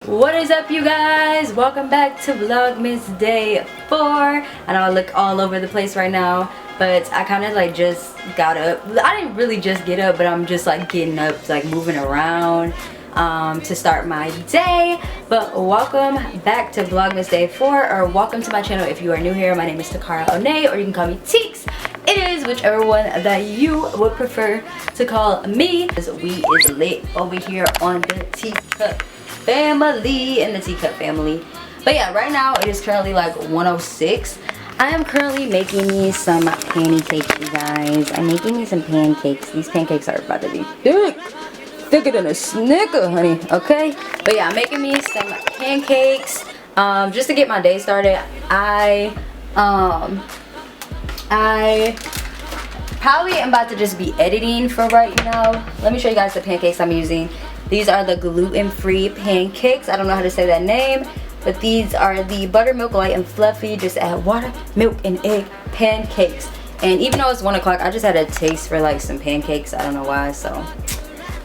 What is up, you guys? Welcome back to Vlogmas day 4. I know I look all over the place right now, but I kind of like just got up. I didn't really just get up, but I'm just like getting up, like moving around to start my day. But welcome back to Vlogmas day 4, or welcome to my channel if you are new here. My name is TAKARAONEA, or you can call me Teeks. It is whichever one that you would prefer to call me. We is lit over here on the teacup family, in the teacup family. But yeah, right now it is currently like 1:06. I am currently making me some pancakes, you guys. I'm making me some pancakes. These pancakes are about to be thicker than a Snicker, honey. Okay, but yeah, I'm making me some pancakes just to get my day started. I probably am about to just be editing for right now. Let me show you guys the pancakes I'm using. These are the gluten-free pancakes. I don't know how to say that name, but these are the buttermilk light and fluffy, just add water, milk, and egg pancakes. And even though it's 1 o'clock, I just had a taste for like some pancakes. I don't know why, so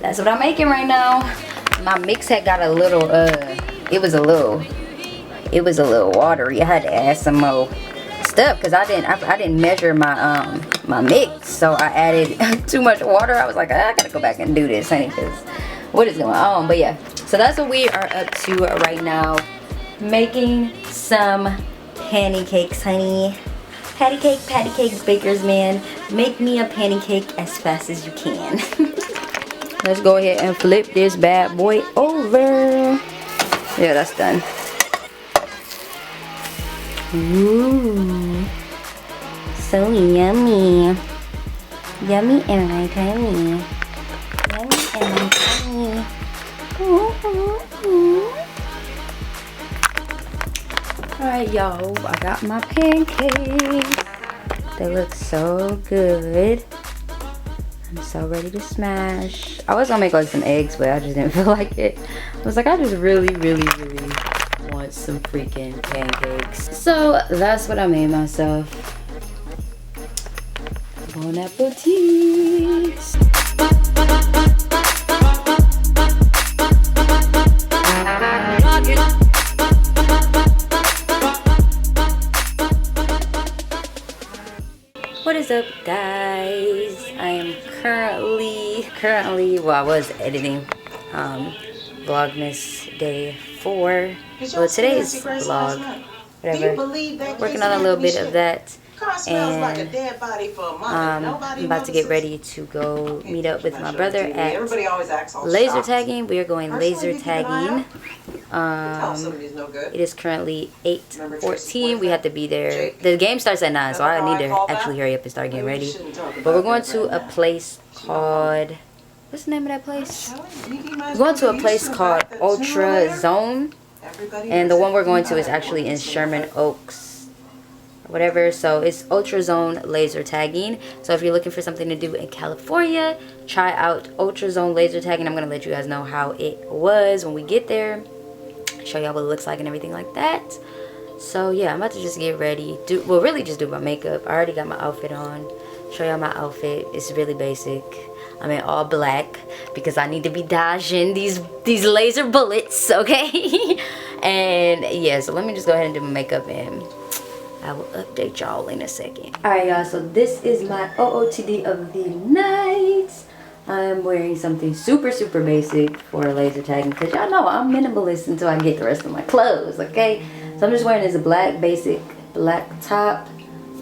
that's what I'm making right now. My mix had got a little it was a little watery. I had to add some more stuff because I didn't measure my my mix, so I added too much water. I was like, I gotta go back and do this, honey, because what is going on? But yeah, so that's what we are up to right now, making some pancakes, honey. Patty cakes, bakers, man. Make me a pancake as fast as you can. Let's go ahead and flip this bad boy over. Yeah, that's done. Ooh, so yummy. Yummy and my tummy. Yummy and my tummy. Alright, y'all, I got my pancakes. They look so good. I'm so ready to smash. I was gonna make like some eggs, but I just didn't feel like it. I was like, I just really want some freaking pancakes. So that's what I made myself. Bon appetit. What is up, guys? I am currently well, I was editing Vlogmas day 4. Well, today's vlog, whatever, working on a little bit of that, and I'm about to get ready to go meet up with my brother at laser tagging. We are going laser tagging. It is currently 8:14. We have to be there. The game starts at 9, so I need to actually hurry up and start getting ready. But we're going to a place called, what's the name of that place? We're going to a place called Ultra Zone, and the one we're going to is actually in Sherman Oaks, whatever. So it's Ultra Zone laser tagging. So if you're looking for something to do in California, try out Ultra Zone laser tagging. I'm gonna let you guys know how it was when we get there, show y'all what it looks like and everything like that. So yeah, I'm about to just get ready, really just do my makeup. I already got my outfit on. Show y'all my outfit. It's really basic. I'm in all black because I need to be dodging these laser bullets, okay? And yeah, so let me just go ahead and do my makeup, and I will update y'all in a second. Alright, y'all, so this is my OOTD of the night. I'm wearing something super basic for laser tagging because y'all know I'm minimalist until I get the rest of my clothes, okay? So I'm just wearing this basic black top,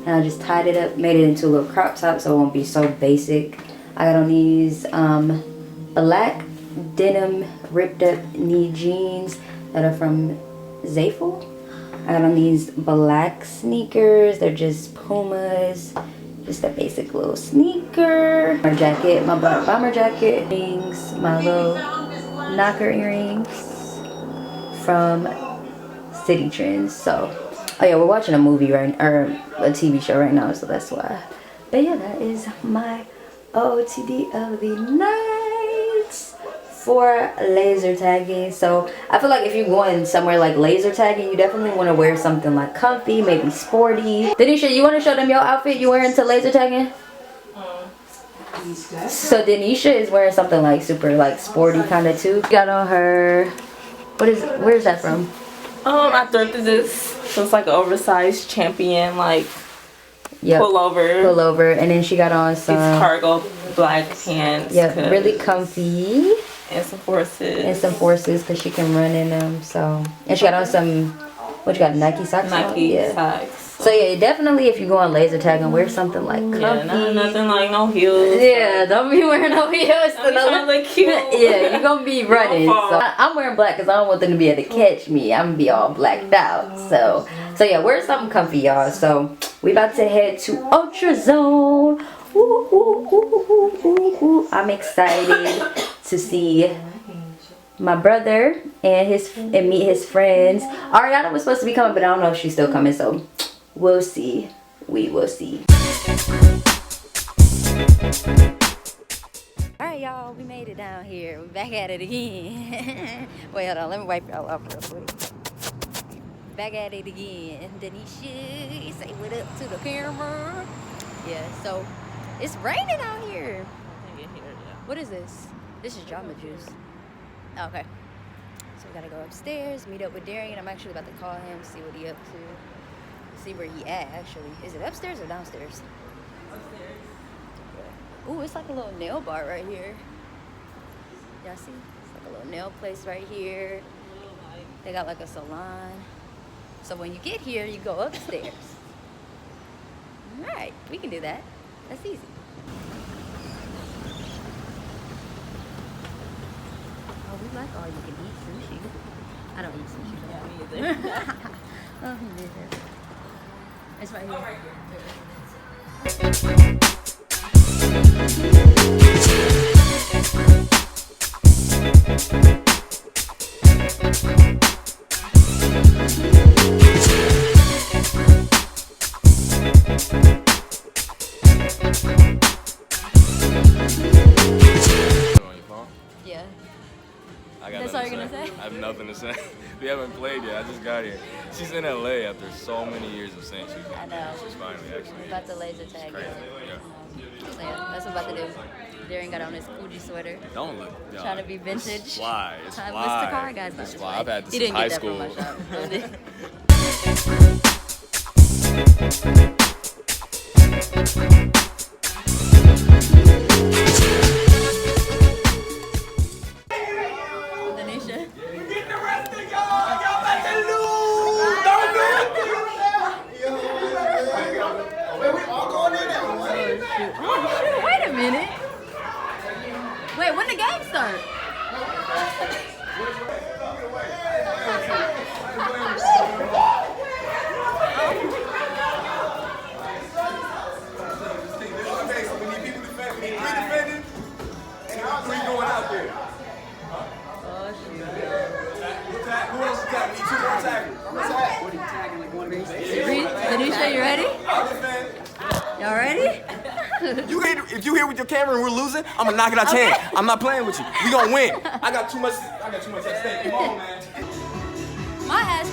and I just tied it up, made it into a little crop top so it won't be so basic. I got on these black denim ripped up knee jeans that are from Zaful. I got on these black sneakers. They're just Pumas. Just a basic little sneaker. My jacket, my black bomber jacket. Earrings, my little knocker earrings from City Trends. So, oh yeah, we're watching a movie or a TV show right now, so that's why. But yeah, that is my OOTD of the night for laser tagging. So I feel like if you're going somewhere like laser tagging, you definitely want to wear something like comfy, maybe sporty. Denisha, you want to show them your outfit you wearing to laser tagging? So Denisha is wearing something like super like sporty kind of too. Got on her Where's that from? I thrifted this. So it's like an oversized champion, like pullover. And then she got on some cargo black pants. Yeah, really comfy. And some forces. Because she can run in them. So, and she got on some, what you got, Nike socks? Nike socks. So yeah, definitely if you go on laser tag and wear something like comfy. Yeah, nothing like no heels. Yeah, don't be wearing no heels. Don't look cute. Yeah, you're gonna be running. So I'm wearing black because I don't want them to be able to catch me. I'm gonna be all blacked out. So yeah, wear something comfy, y'all. So we about to head to Ultra Zone. I'm excited to see my brother and meet his friends. Ariana was supposed to be coming, but I don't know if she's still coming. So we'll see. We will see. Alright, y'all, we made it down here. We're back at it again. Wait, hold on, let me wipe y'all off real quick. Back at it again. Denisha, say what up to the camera. Yeah, so it's raining out here. What is this? This is Jamba Juice. Oh, okay. So we gotta go upstairs, meet up with Darian. I'm actually about to call him, see what he up to. See where he at, actually. Is it upstairs or downstairs? Upstairs. Ooh, it's like a little nail bar right here. Y'all see? It's like a little nail place right here. They got like a salon. So when you get here, you go upstairs. Alright, we can do that. That's easy. Oh, we like all you can eat sushi. I don't eat sushi. Yeah, me either. Oh, me neither. It's right here. Yeah. That's all you're gonna say? I have nothing to say. We haven't played yet. I just got here. She's in LA after so many years of saying she's I know. She's finally actually. We're about to laser tag. Crazy. Yeah. So yeah, that's what I'm about to do. Darren got on his Fuji sweater. Don't look. Yo, Trying to be vintage. It's fly. It's fly. Mr. Takara guys. It's fly. I've had this since high school. Wait a minute. Wait, when the game start? Denisha, you ready? Y'all ready? If you here with your camera and we're losing, I'm gonna knock it out your hand. I'm not playing with you. We gonna win. I got too much at stake. Come on, man. My ass.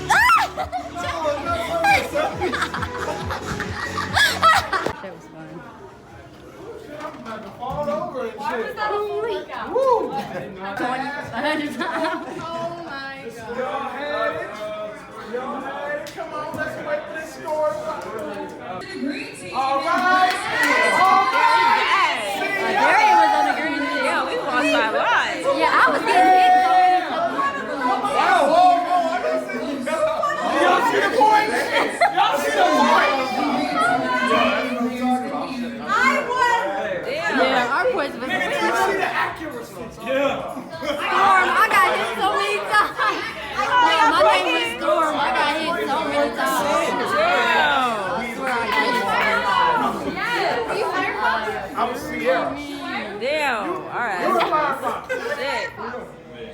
That was fun. I'm about to fall over and shit. Why was that a full workout? Woo! 100 times. Oh my god. Y'all had it. Come on, let's wait for this score. All right. Darian was on the green team. Yeah, we lost by a lot. Yeah, I was getting hit. Y'all see the point? Y'all see the point? I won. Yeah, our points was. Nigga, did you see the accuracy? Yeah. Storm, I got hit so many times. Yeah, my name was Storm. I got hit so many times. I swear I got hit so many times. Yeah, you Firefox? I was Sierra. Damn. All right. You're a Firefox. Shit.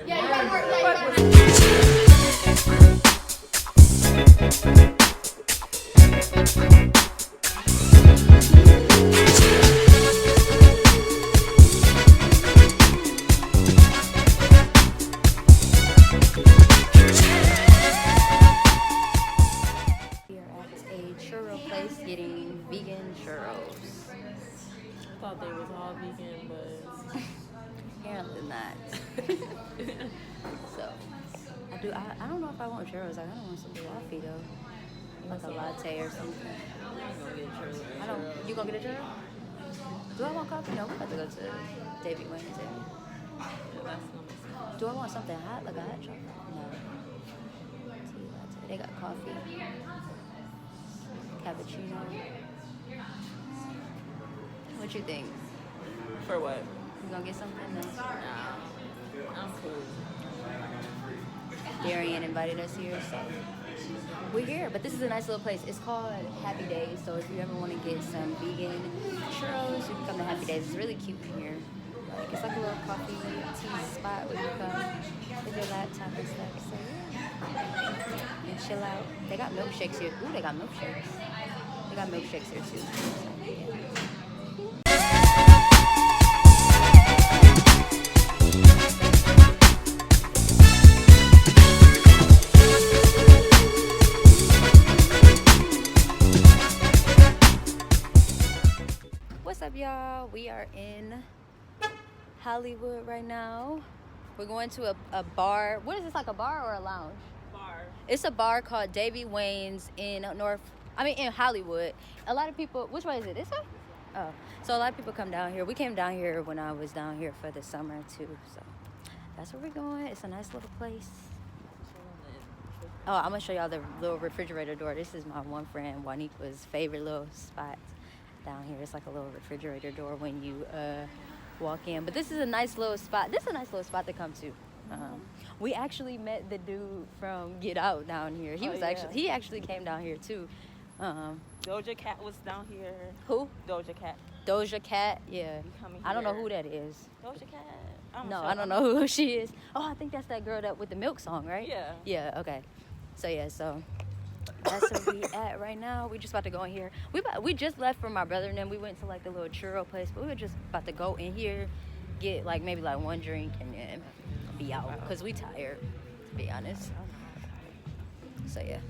Yeah, you got more. Thought they was all vegan, but Apparently not. So, I Dude, I don't know if I want churros. Like, I don't want some coffee though. Like a latte or something. I don't. You gonna get a churro? Do I want coffee? No, we're about to go to Davy Wayne's. Do I want something hot, like a hot chocolate? No. Tea latte. They got coffee. Cappuccino. What you think? For what? You gonna get something? No. Nah. I'm cool. Darian invited us here, so we're here. But this is a nice little place. It's called Happy Days. So if you ever want to get some vegan churros, you can come to Happy Days. It's really cute in here. Like, it's like a little coffee tea spot where you come with your laptop and stuff. So yeah, and chill out. They got milkshakes here. Ooh, they got milkshakes. They got milkshakes here too. So, yeah. What's up, y'all? We are in Hollywood right now. We're going to a bar. What is this, like a bar or a lounge? Bar. It's a bar called Davy Wayne's in Hollywood. A lot of people, which way is it? This way? Oh, so a lot of people come down here. We came down here when I was down here for the summer too. So that's where we're going. It's a nice little place. Oh, I'm gonna show y'all the little refrigerator door. This is my one friend Juaniqua's favorite little spot down here. It's like a little refrigerator door when you walk in. But this is a nice little spot. This is a nice little spot to come to. We actually met the dude from Get Out down here. He actually came down here too. Doja Cat was down here. Who? Doja Cat. Doja Cat, yeah. I don't know who that is. Doja Cat. I don't know who she is. Oh, I think that's that girl that with the milk song, right? Yeah. Yeah. Okay. So that's where we at right now. We just about to go in here. We just left from my brother and then we went to like the little churro place, but we were just about to go in here, get like maybe like one drink and then be out because we tired, to be honest. So yeah.